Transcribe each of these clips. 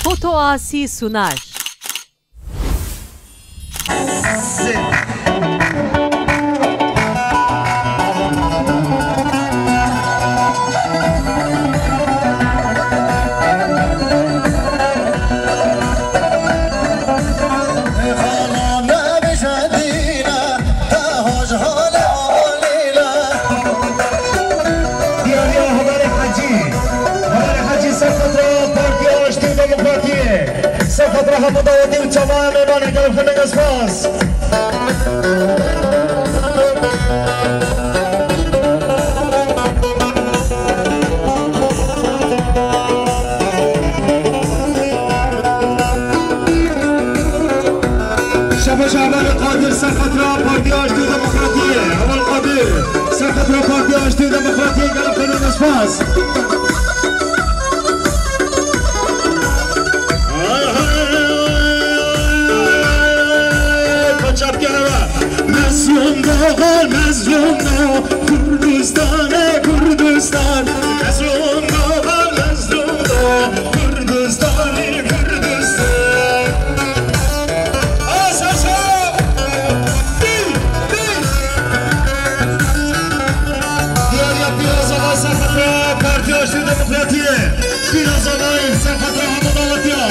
Foto Asi sunar. فترة مضاودي وتمام انا قلب خلينا قصفاص شباب القادر سفترة باردياج دو ديمقراطية أول قادر سفترة باردياج دو ديمقراطية قلب خلينا قصفاص مظلوم داغل مظلوم دا کردستان کردستان مظلوم داغل مظلوم دا کردستان کردستان آساسا دیاریا پیاز آقا سفترا پارتیاش دموکراتیه پیاز آقای سفترا همدالتیا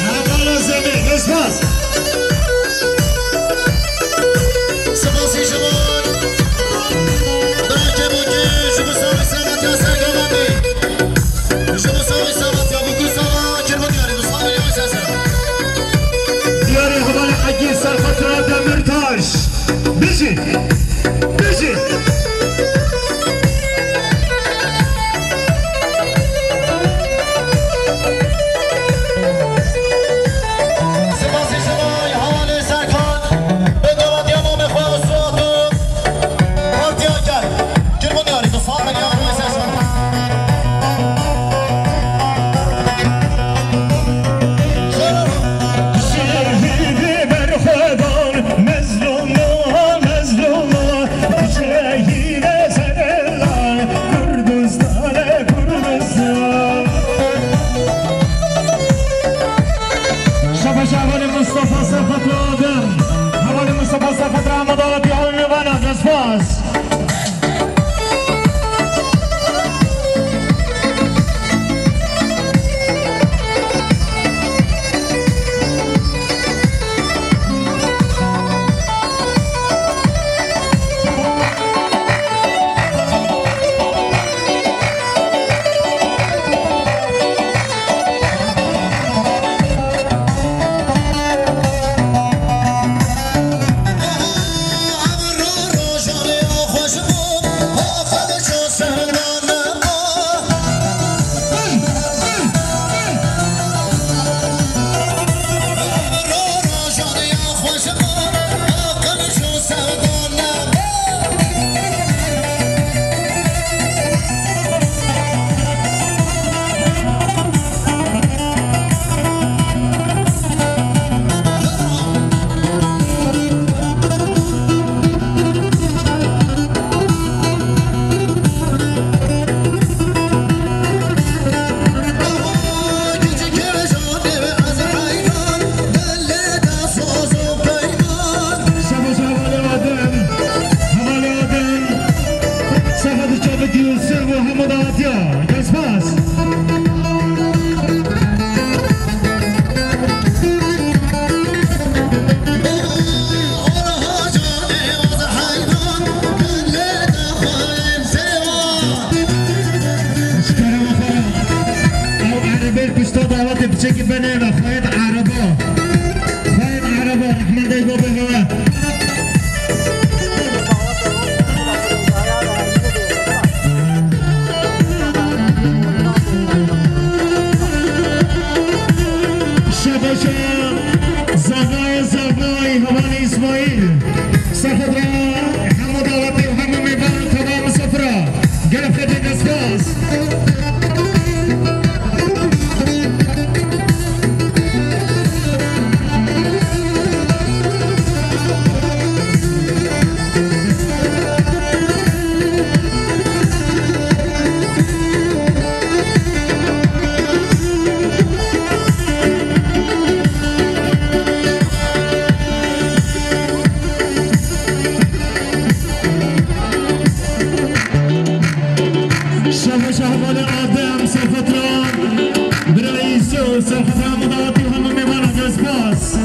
همالا زمین اسپاس سرفترا دمرتاش بيجي بيجي سباسي شماي حوالي سركان بدوات يمام اخوة الصوتو بارتيان كان كربون ياري تصال من يوم ويساسون مصطفى صفت آدم حوالي مصطفى صفت رمضان يا النبانات اسفاس بشكل بنانا خيط عربة أحمد يقول بهوا شبشة زغاي هواني إسماعيل سفرة حمد الله وحمد ميبان تمام سفرة قلب خدين اسفاس سرخط هموداتی همه میمانم جسپاس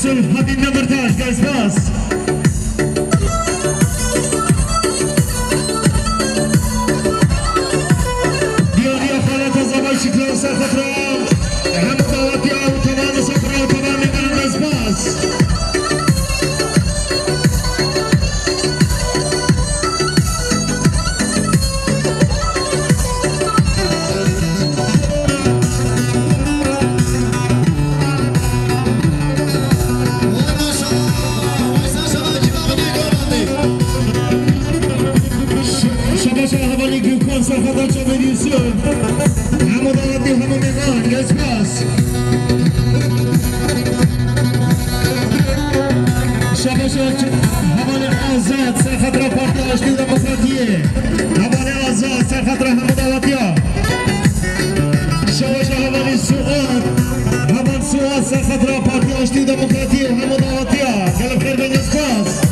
همین نمرتاش گزباس دیاری خالت از آبای شکل سرخط را هم دواتی و تمام سفر و تمام میکنم گزباس سرخط چه بدیسیون همو دواتی همو میگان گزباس شباش همان آزاد سرخط را پارتی آشتی دموکراتیه همان آزاد سرخط را همو دواتی ها شباش همان سواد همان سواد سرخط را پارتی آشتی دموکراتیه همو دواتی ها گلب خیر به گزباس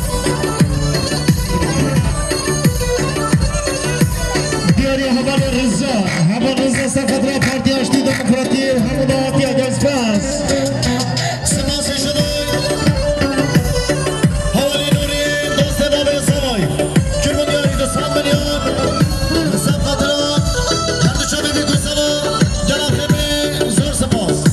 همان رضا سرخط را پارتی آشتی دموکراتی همو دواتی ها گزباس سپاس شدای حوالی نوری دوست بابه سوای کرمون یاری دو 100 میلیون سرخط را هر دو چه بیدی دو سوا جناب خیلی زور سپاس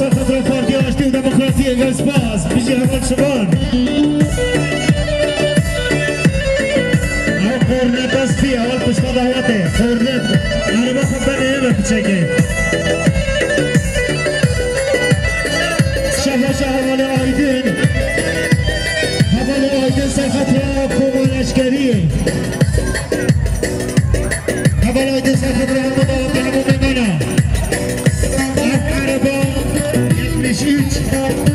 سرخط را پارتی آشتی دموکراتی گزباس بیشی همال شبان او خورنت است بی اول پشتا دهواته خورنت نرما خب بنه همه پچکه شباش حوال آیدین سرخط را کومانشگریه حوال آیدین سرخط را همو دواتی همو میمانه شیچ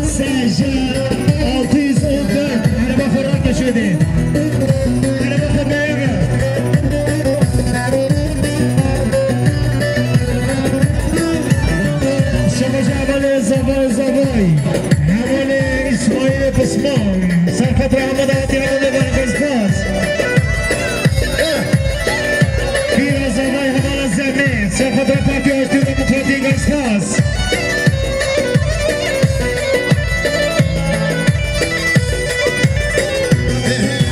سجاد آتیز اوبر عربا خوراک شده عربا خود نیمه شباش اول زبای اول اسماعیل پسمان سرخط را همه دواتی همه ببان گزباس بیا زبای همه زمین سرخط را پاکی آشتی دموکراتی گزباس Hey, hey.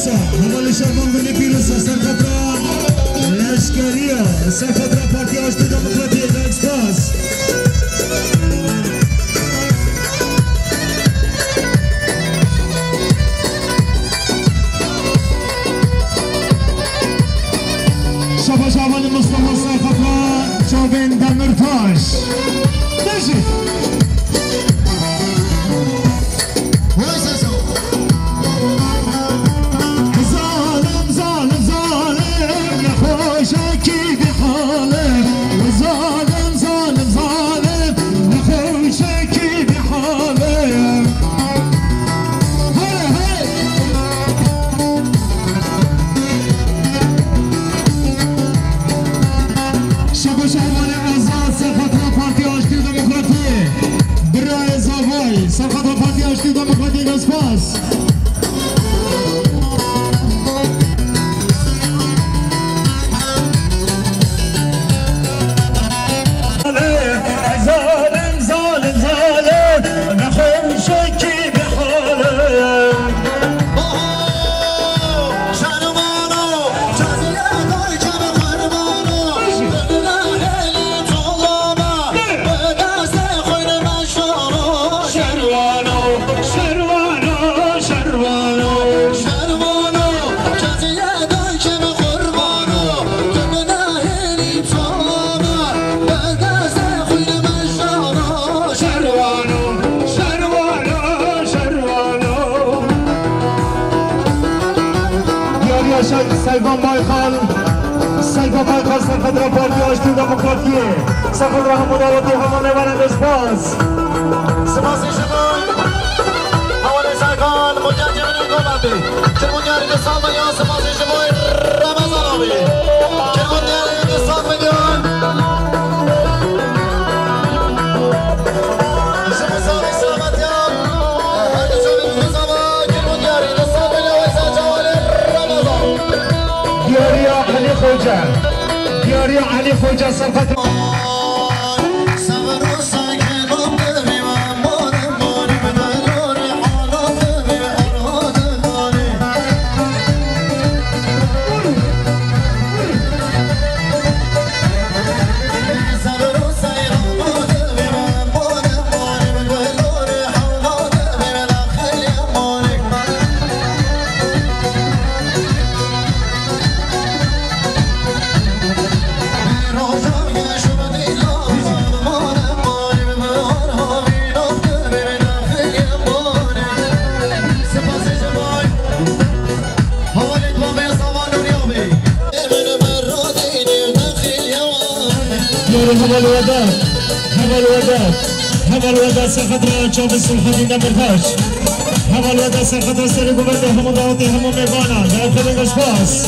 پیروسا حوالی شما بینی پیروسا سرخطرا لشکریا سرخطرا پارتی آشتی دموکراتی اکسپاس شباش حوالی مصطفى سرخطرا جاوین دمرتاش بشید سایبان بایخال سرخطرا پارتی آشتی دموکراتیه سرخطرا هموناراتی همه میبرند اسپاس سپاسی شما حوالی سرکان مدیر جمعی گمندی که مدیر دستان بگیان سپاسی شما رمضان آبی که مدیر دستان بگیان شما سالی سلامتی هم هر جمعی بزاما که مدیر دستان بگیان ویسا جوالی رمضان دیاریا علی خوجه دیاریا علی خوجه سرخطرا حوالوده سرخطرا چاپ سلخانی نمرتاش حوالوده سرخطرا سری گوبنده همون دعوتی همون میبانا در خودم اسپاس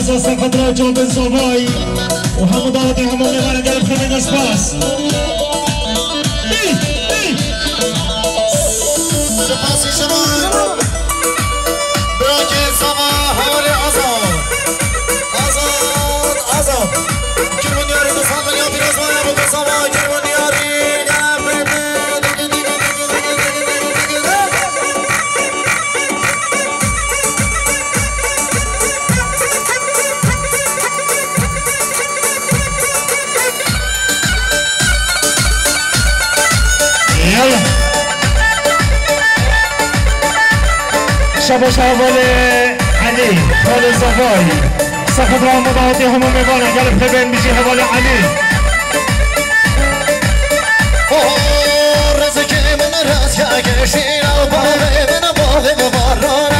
رضا سقط راجع بن صباي وهم داودي هم مغانا قلب خمين اسباس سپاسی شما براکی سما حوالی آزاد کرمونیاری دو سال یا پیروز مایا بودو سما کرمونیاری شباش اول علی خال زفای سخت را مداوتی همون میبانه قلب خبین بیشی حوال علی رزکی من رز که گشین و باقی من باقی مبارانه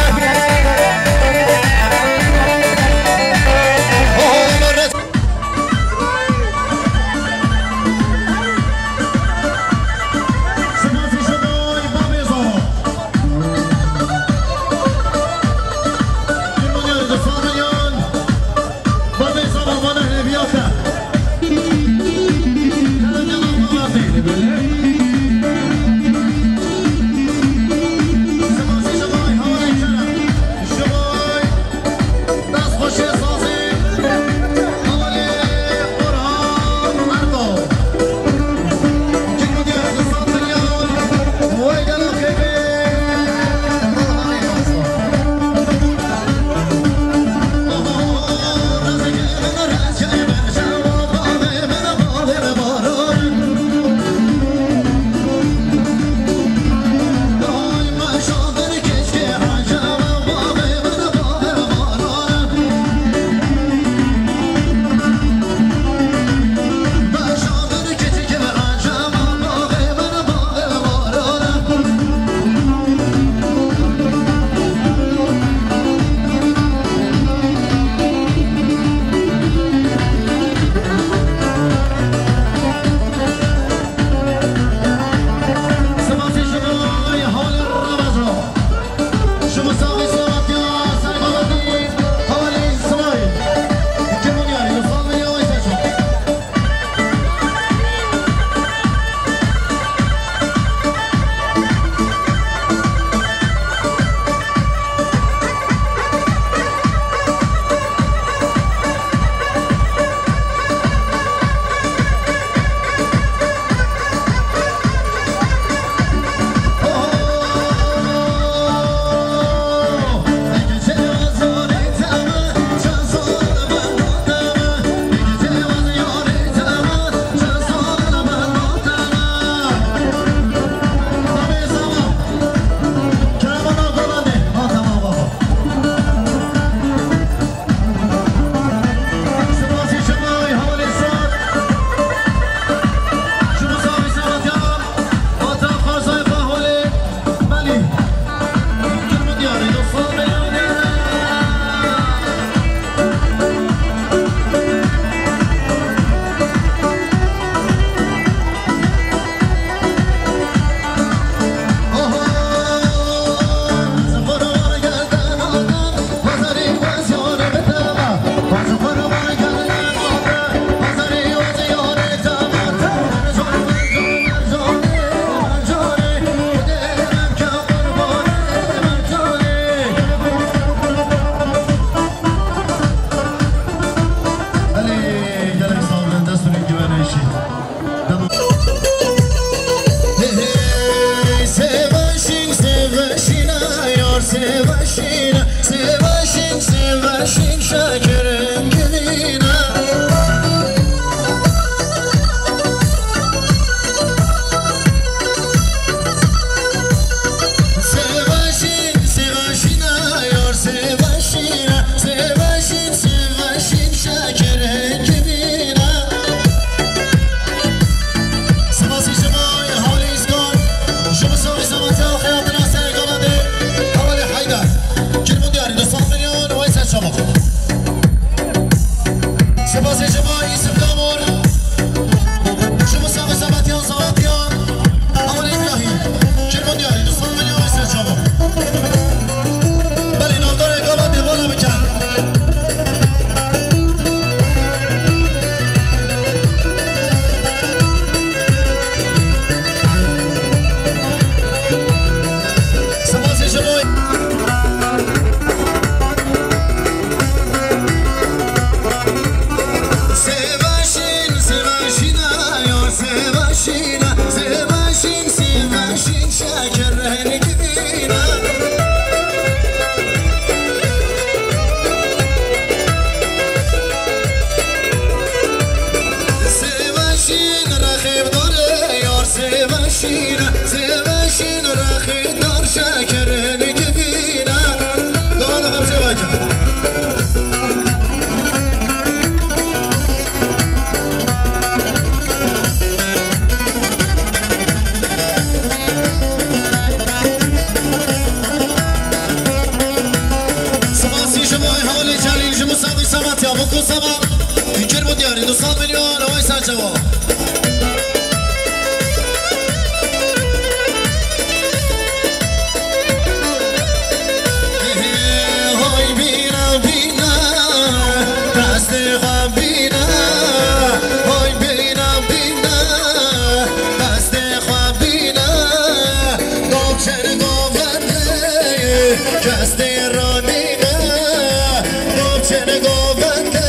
زمشینه زمشین رخی دار شکرنی کبینه دانا همشه باید يا بكو سما يجربوا دياري نصاب مليون ويسا جواب هاي بينا بينا تصديق بينا هاي بينا بينا تصديق بينا دوبشن قوانده كستي رانينا دوبشن قوانده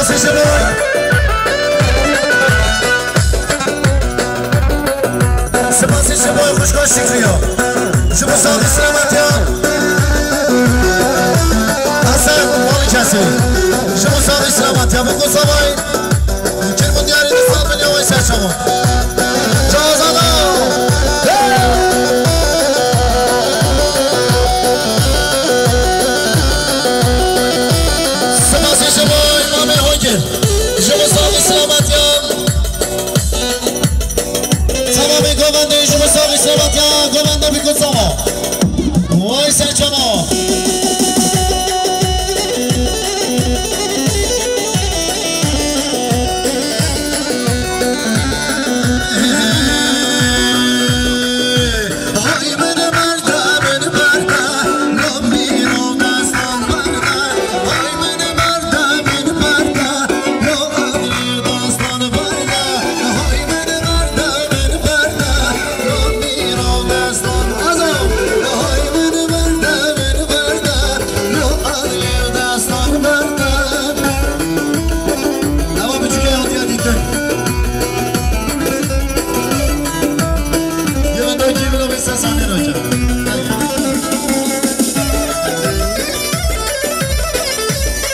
سپاسی شمای سپاسی شمای خوشگاه شکریا شما ساقی سلامتی ها حسن مالی کسی شما ساقی سلامتی ها بکن سامایی کرمون دیاری دستان من یوای سر شما جاز آقا سپاسی شمای مامی هویگر شما ساقی سلامتی ها تمام گوونده شما ساقی سلامتی ها گوونده بکن ساما وای سر شما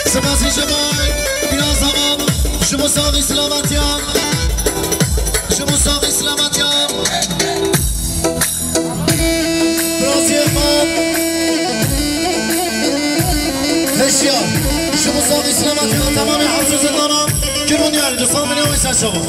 سپاسی شمای بینا زمان شما ساقی سلامتیان شما ساقی سلامتیان برازی امام هشیان شما ساقی سلامتیان تمام حفظ زندانان کرمون یاری دوستان بنیامی سر شما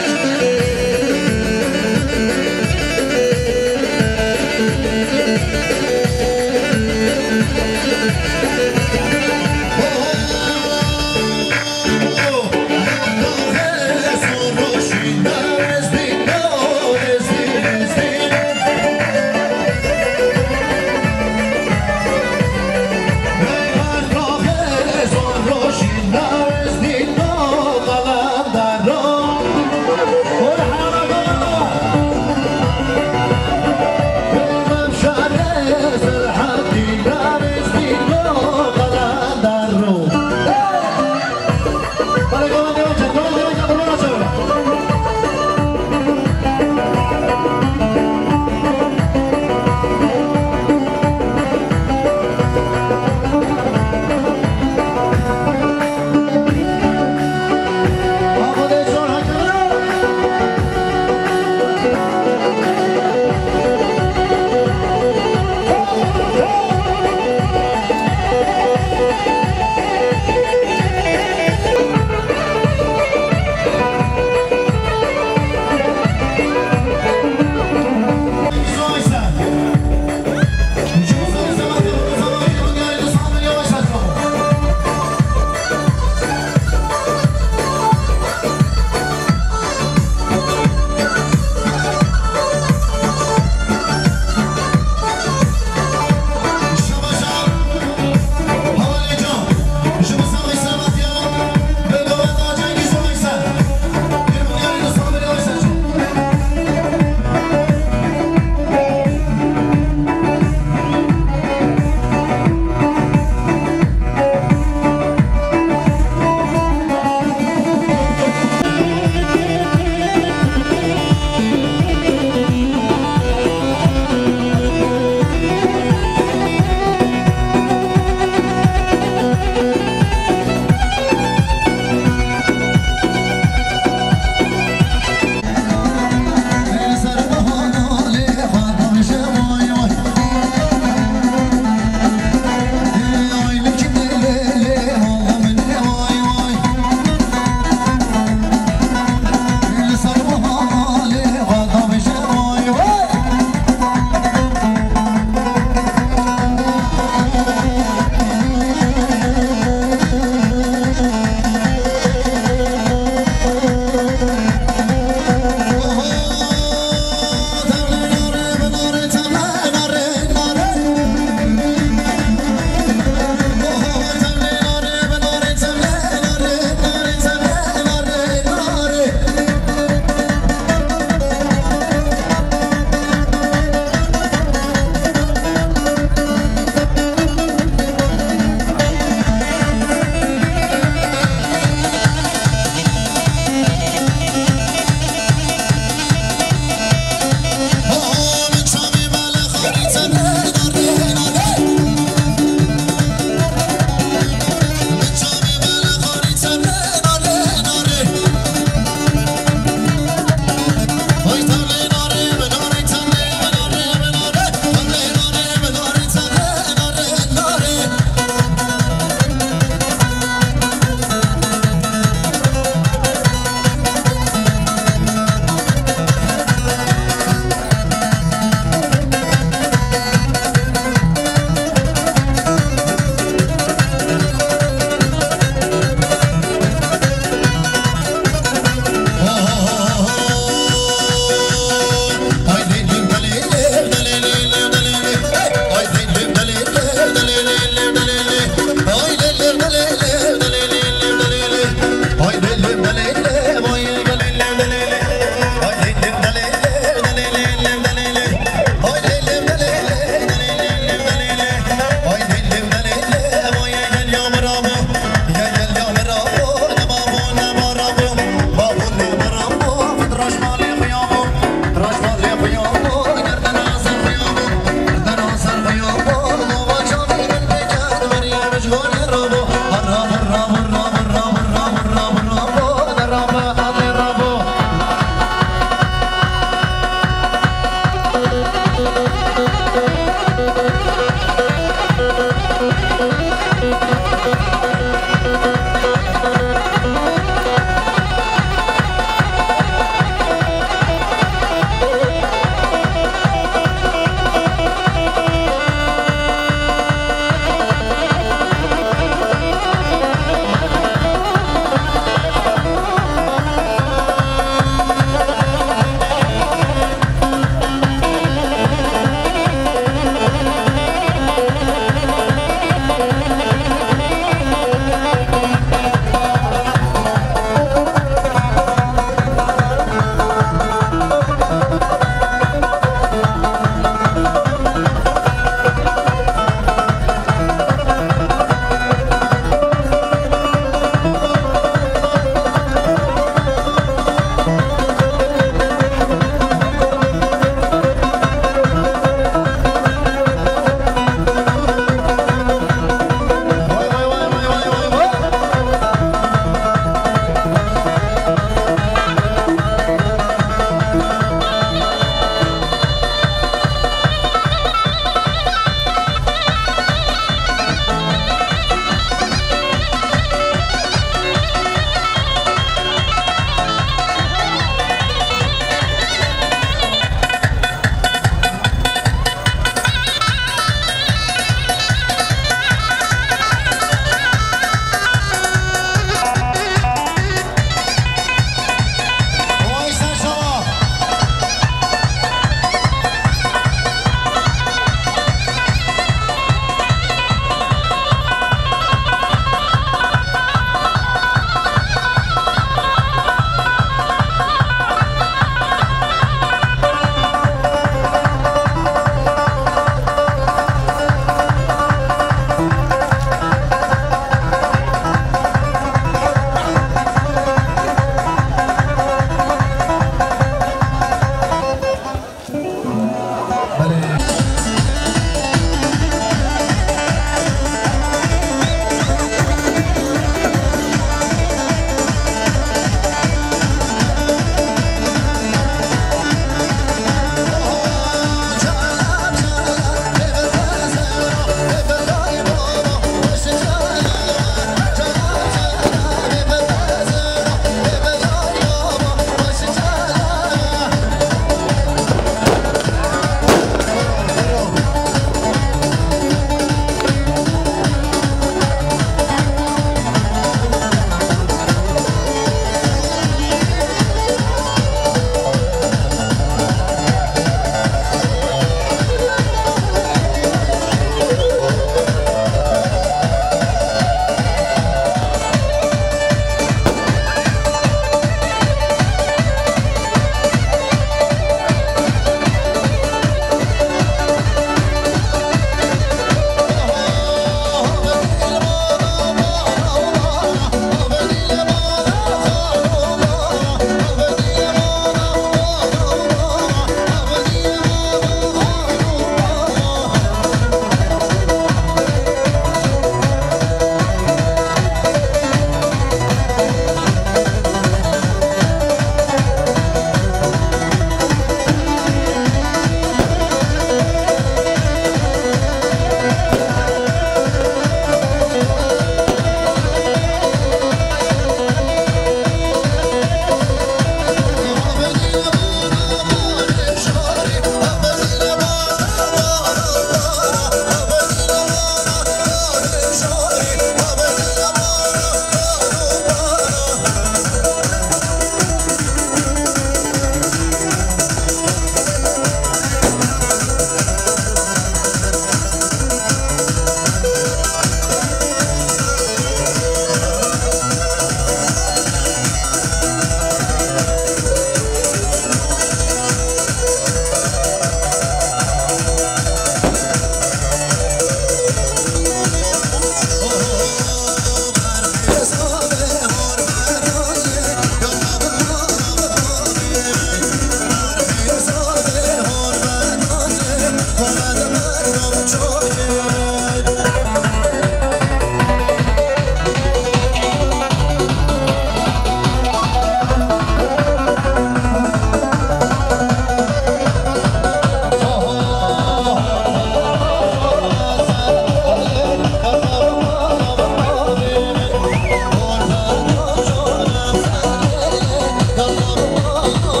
الله